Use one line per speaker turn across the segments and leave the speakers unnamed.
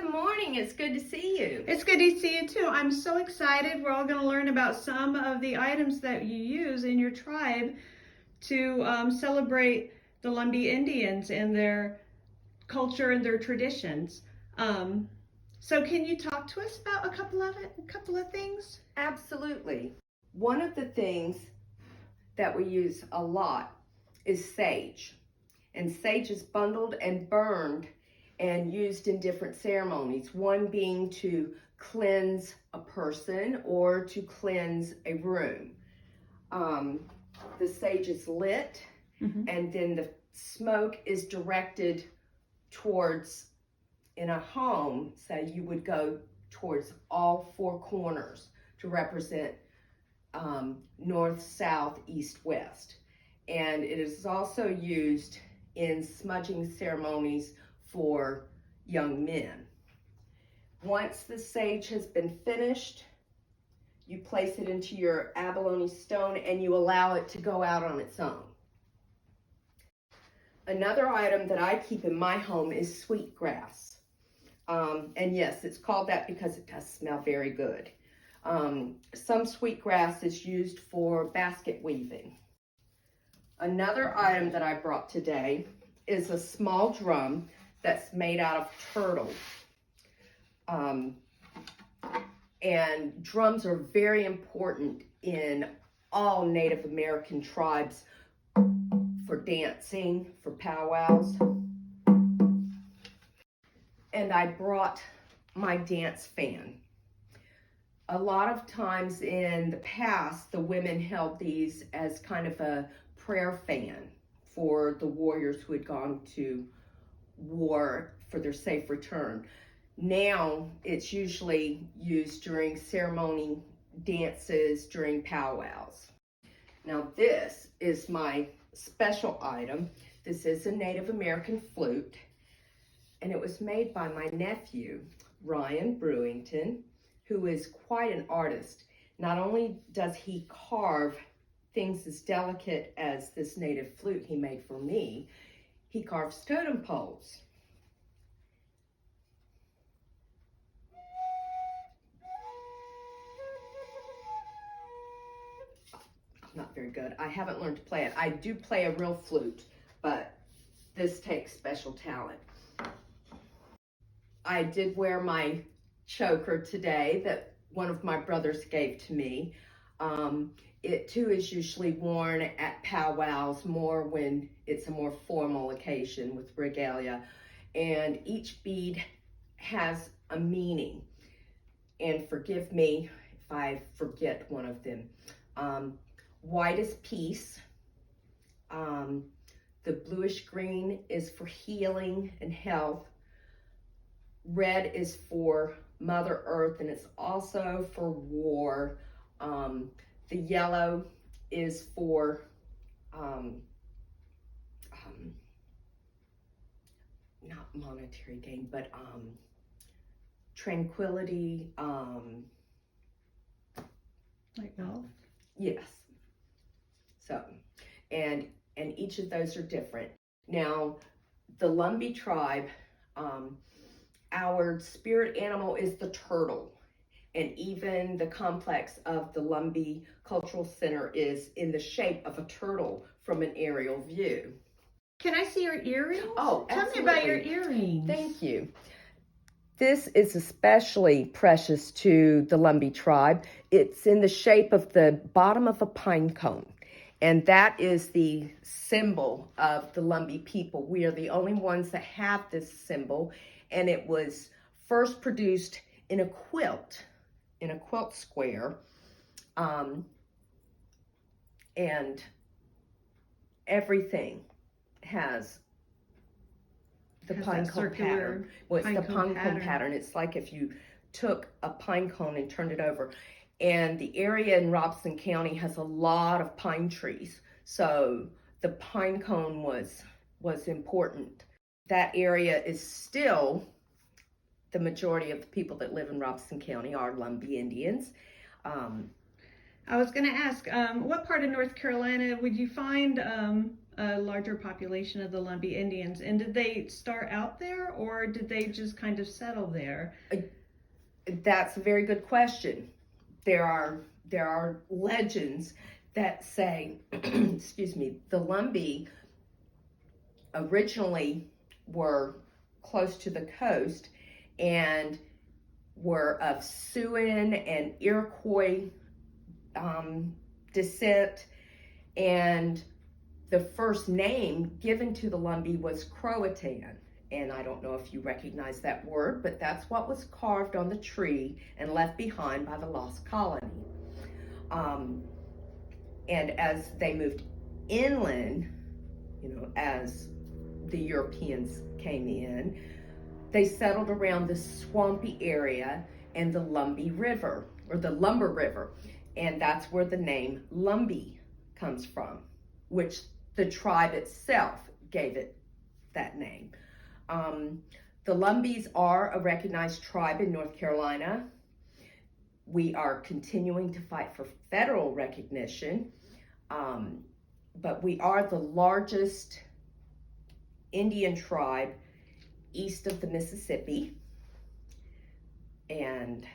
good morning. It's good to see you.
It's good to see you too. I'm so excited. We're all going to learn about some of the items that you use in your tribe to celebrate the Lumbee Indians and their culture and their traditions. So can you talk to us about a couple of things?
Absolutely. One of the things that we use a lot is sage. And sage is bundled and burned and used in different ceremonies. One being to cleanse a person or to cleanse a room. The sage is lit, and then the smoke is directed towards, in a home, so you would go towards all four corners to represent north, south, east, west. And it is also used in smudging ceremonies for young men. Once the sage has been finished, you place it into your abalone stone and you allow it to go out on its own. Another item that I keep in my home is sweetgrass. And yes, it's called that because it does smell very good. Some sweetgrass is used for basket weaving. Another item that I brought today is a small drum that's made out of turtle. And drums are very important in all Native American tribes for dancing, for powwows. And I brought my dance fan. A lot of times in the past, the women held these as kind of a prayer fan for the warriors who had gone to war for their safe return. Now it's usually used during ceremony dances, during powwows. Now this is my special item. This is a Native American flute, and it was made by my nephew, Ryan Brewington, who is quite an artist. Not only does he carve things as delicate as this native flute he made for me, he carves totem poles. I'm not very good. I haven't learned to play it. I do play a real flute, but this takes special talent. I did wear my choker today that one of my brothers gave to me. It too is usually worn at powwows, more when it's a more formal occasion with regalia. And each bead has a meaning. And forgive me if I forget one of them. White is peace. The bluish green is for healing and health. Red is for Mother Earth, and it's also for war. The yellow is for not monetary gain, but tranquility.
Like wealth?
Yes. So, and each of those are different. Now, the Lumbee tribe, our spirit animal is the turtle. And even the complex of the Lumbee Cultural Center is in the shape of a turtle from an aerial view.
Can I see your earrings?
Oh, absolutely.
Tell me about your earrings.
Thank you. This is especially precious to the Lumbee tribe. It's in the shape of the bottom of a pine cone. And that is the symbol of the Lumbee people. We are the only ones that have this symbol. And it was first produced in a quilt square. And everything has the pine cone pattern. Well, it's the pine cone pattern. It's like if you took a pine cone and turned it over. And the area in Robeson County has a lot of pine trees. So the pine cone was important. That area is still, the majority of the people that live in Robeson County are Lumbee Indians.
I was going to ask, what part of North Carolina would you find a larger population of the Lumbee Indians. And did they start out there, or did they just kind of settle there?
That's a very good question. There are legends that say, excuse me, the Lumbee originally were close to the coast and were of Siouan and Iroquois descent, and the first name given to the Lumbee was Croatan. And I don't know if you recognize that word, but that's what was carved on the tree and left behind by the lost colony. And as they moved inland, as the Europeans came in, they settled around the swampy area and the Lumbee River, or the Lumber River. And that's where the name Lumbee comes from, which the tribe itself gave it that name. The Lumbees are a recognized tribe in North Carolina. We are continuing to fight for federal recognition, but we are the largest Indian tribe east of the Mississippi, and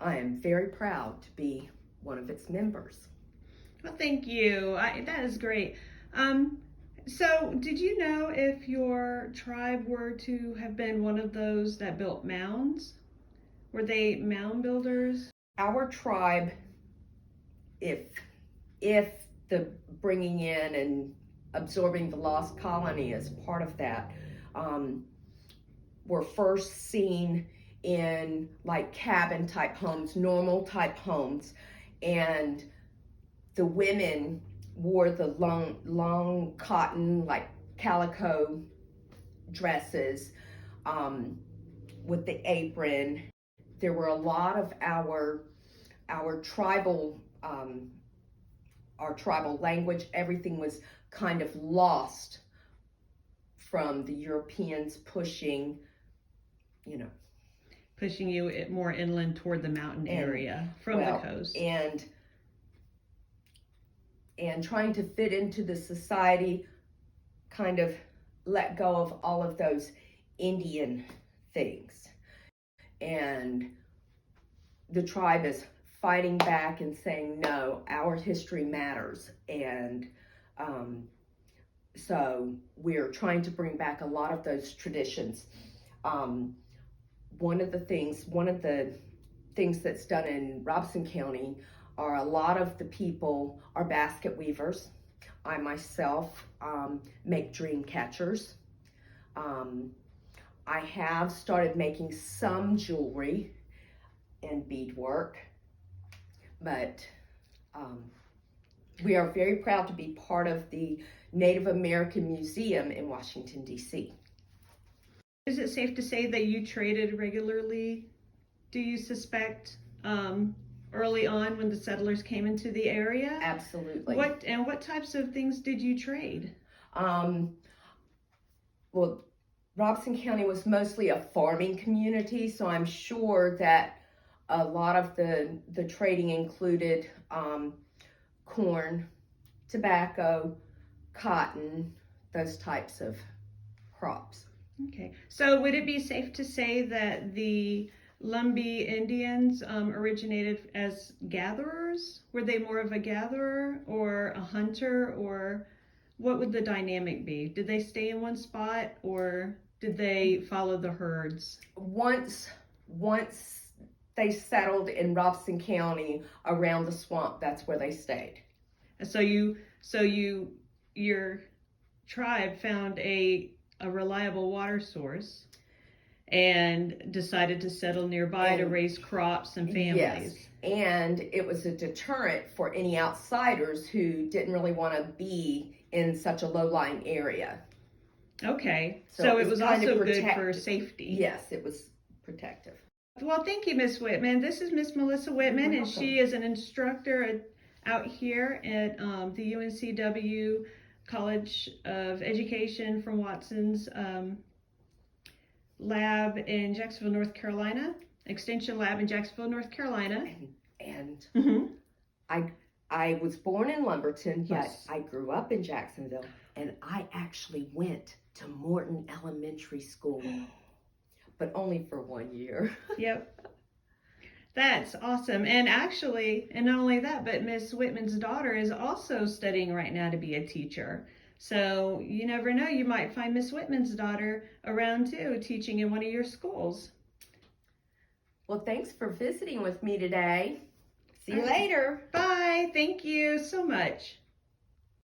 I am very proud to be one of its members.
Well, thank you. That is great. So did you know if your tribe were to have been one of those that built mounds? Were they mound builders?
Our tribe, if the bringing in and absorbing the lost colony is part of that, were first seen in like cabin type homes, normal type homes, and the women wore the long cotton, like calico dresses with the apron. There were a lot of our tribal language. Everything was kind of lost from the Europeans pushing you
more inland toward the mountain area from the coast.
And trying to fit into the society, kind of let go of all of those Indian things. And the tribe is fighting back and saying, no, our history matters. And so we're trying to bring back a lot of those traditions. One of the things that's done in Robeson County are a lot of the people are basket weavers. I myself make dream catchers. I have started making some jewelry and beadwork, but we are very proud to be part of the Native American Museum in Washington, D.C.
Is it safe to say that you traded regularly, do you suspect, early on when the settlers came into the area?
Absolutely.
What types of things did you trade?
Well, Robeson County was mostly a farming community, so I'm sure that a lot of the trading included corn, tobacco, cotton, those types of crops.
Okay, so would it be safe to say that the Lumbee Indians originated as gatherers? Were they more of a gatherer or a hunter, or what would the dynamic be? Did they stay in one spot, or did they follow the herds? Once
they settled in Robeson County around the swamp, that's where they stayed.
So your tribe found a reliable water source and decided to settle nearby to raise crops and families.
Yes, and it was a deterrent for any outsiders who didn't really want to be in such a low-lying area.
Okay, so it was also good for safety.
Yes, it was protective.
Well, thank you, Miss Wittman. This is Miss Melissa Wittman, and she is an instructor out here at the UNCW College of Education from Watson's lab in Jacksonville, North Carolina, Extension Lab in Jacksonville, North Carolina.
And I was born in Lumberton, but I grew up in Jacksonville. and I actually went to Morton Elementary School, but only for 1 year.
Yep. That's awesome. And actually, and not only that, but Miss Wittman's daughter is also studying right now to be a teacher. So you never know, you might find Miss Wittman's daughter around too, teaching in one of your schools.
Well, thanks for visiting with me today. See you
All right.
later.
Bye. Thank you so much.